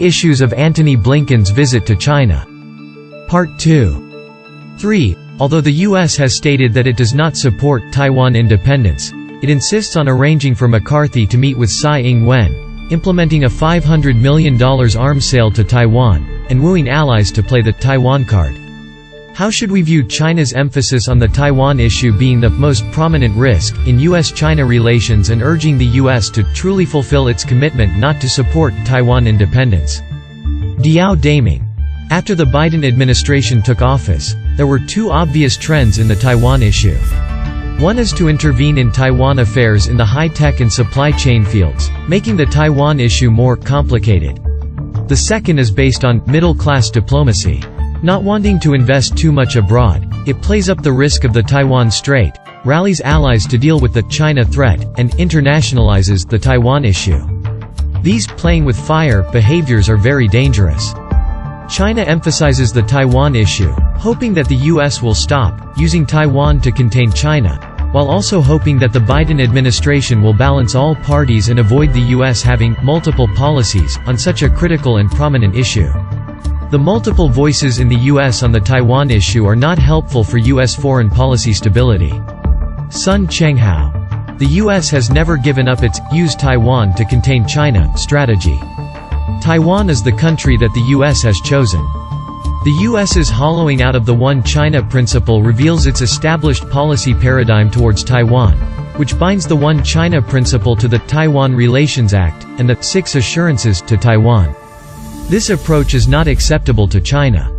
Issues of Antony Blinken's visit to China. Part 2. 3. Although the U.S. has stated that it does not support Taiwan independence, it insists on arranging for McCarthy to meet with Tsai Ing-wen, implementing a $500 million arms sale to Taiwan, and wooing allies to play the Taiwan card. How should we view China's emphasis on the Taiwan issue being the most prominent risk in U.S.-China relations and urging the U.S. to truly fulfill its commitment not to support Taiwan independence? Diao Daming. After the Biden administration took office, there were two obvious trends in the Taiwan issue. One is to intervene in Taiwan affairs in the high-tech and supply chain fields, making the Taiwan issue more complicated. The second is based on middle-class diplomacy. Not wanting to invest too much abroad, it plays up the risk of the Taiwan Strait, rallies allies to deal with the China threat, and internationalizes the Taiwan issue. These playing with fire behaviors are very dangerous. China emphasizes the Taiwan issue, hoping that the U.S. will stop using Taiwan to contain China, while also hoping that the Biden administration will balance all parties and avoid the U.S. having multiple policies on such a critical and prominent issue. The multiple voices in the U.S. on the Taiwan issue are not helpful for U.S. foreign policy stability. Sun Chenghao. The U.S. has never given up its "use Taiwan to contain China" strategy. Taiwan is the country that the U.S. has chosen. The U.S.'s hollowing out of the One China principle reveals its established policy paradigm towards Taiwan, which binds the One China principle to the Taiwan Relations Act, and the 6 assurances to Taiwan. This approach is not acceptable to China.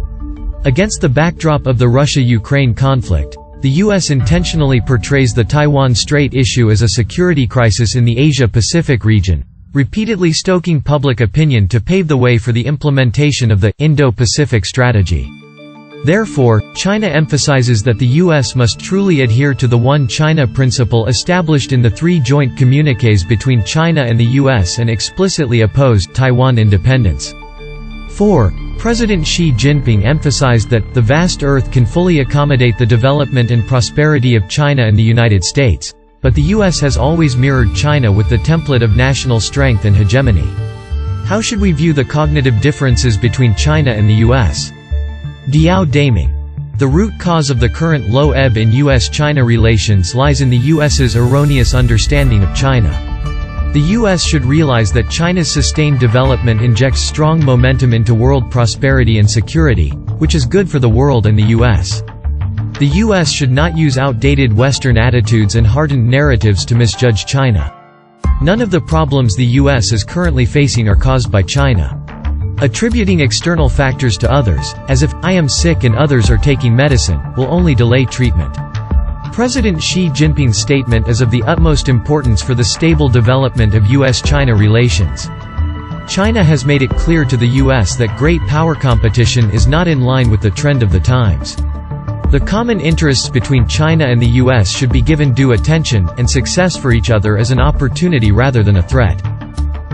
Against the backdrop of the Russia-Ukraine conflict, the U.S. intentionally portrays the Taiwan Strait issue as a security crisis in the Asia-Pacific region, repeatedly stoking public opinion to pave the way for the implementation of the Indo-Pacific strategy. Therefore, China emphasizes that the U.S. must truly adhere to the One China principle established in the 3 joint communiques between China and the U.S. and explicitly oppose Taiwan independence. 4. President Xi Jinping emphasized that the vast Earth can fully accommodate the development and prosperity of China and the United States, but the U.S. has always mirrored China with the template of national strength and hegemony. How should we view the cognitive differences between China and the U.S.? Diao Daming. The root cause of the current low ebb in U.S.-China relations lies in the U.S.'s erroneous understanding of China. The U.S. should realize that China's sustained development injects strong momentum into world prosperity and security, which is good for the world and the U.S. The U.S. should not use outdated Western attitudes and hardened narratives to misjudge China. None of the problems the U.S. is currently facing are caused by China. Attributing external factors to others, as if "I am sick and others are taking medicine," will only delay treatment. President Xi Jinping's statement is of the utmost importance for the stable development of U.S.-China relations. China has made it clear to the U.S. that great power competition is not in line with the trend of the times. The common interests between China and the U.S. should be given due attention, and success for each other as an opportunity rather than a threat.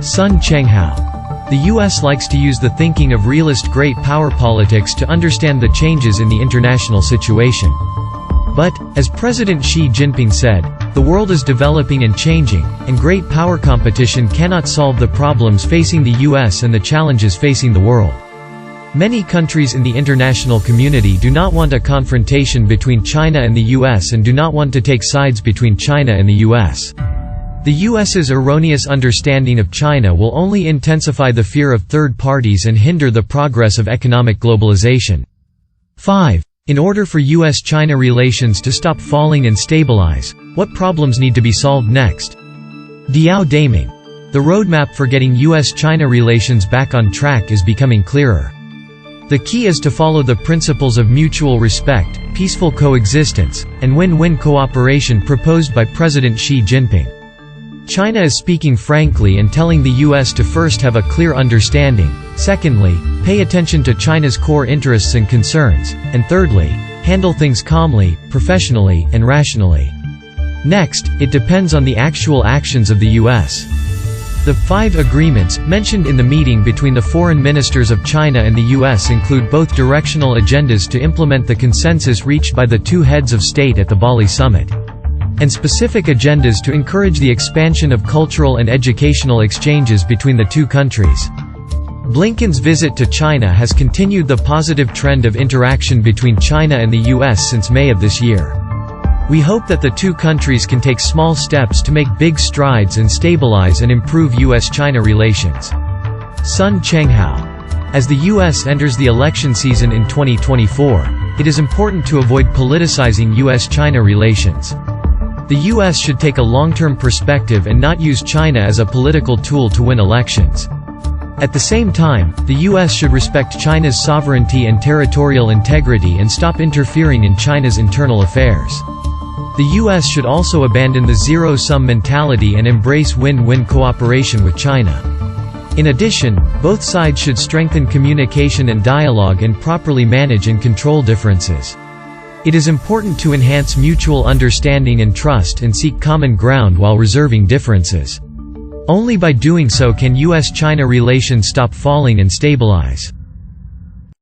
Sun Chenghao. The U.S. likes to use the thinking of realist great power politics to understand the changes in the international situation. But, as President Xi Jinping said, the world is developing and changing, and great power competition cannot solve the problems facing the U.S. and the challenges facing the world. Many countries in the international community do not want a confrontation between China and the U.S. and do not want to take sides between China and the U.S. The U.S.'s erroneous understanding of China will only intensify the fear of third parties and hinder the progress of economic globalization. 5. In order for U.S.-China relations to stop falling and stabilize, what problems need to be solved next? Diao Daming. The roadmap for getting U.S.-China relations back on track is becoming clearer. The key is to follow the principles of mutual respect, peaceful coexistence, and win-win cooperation proposed by President Xi Jinping. China is speaking frankly and telling the U.S. to first have a clear understanding, secondly, pay attention to China's core interests and concerns, and thirdly, handle things calmly, professionally, and rationally. Next, it depends on the actual actions of the U.S. The 5 agreements mentioned in the meeting between the foreign ministers of China and the U.S. include both directional agendas to implement the consensus reached by the 2 heads of state at the Bali summit, and specific agendas to encourage the expansion of cultural and educational exchanges between the 2 countries. Blinken's visit to China has continued the positive trend of interaction between China and the US since May of this year. We hope that the two countries can take small steps to make big strides and stabilize and improve US-China relations. Sun Chenghao. As the US enters the election season in 2024, it is important to avoid politicizing US-China relations. The US should take a long-term perspective and not use China as a political tool to win elections. At the same time, the US should respect China's sovereignty and territorial integrity and stop interfering in China's internal affairs. The US should also abandon the zero-sum mentality and embrace win-win cooperation with China. In addition, both sides should strengthen communication and dialogue and properly manage and control differences. It is important to enhance mutual understanding and trust and seek common ground while reserving differences. Only by doing so can US-China relations stop falling and stabilize.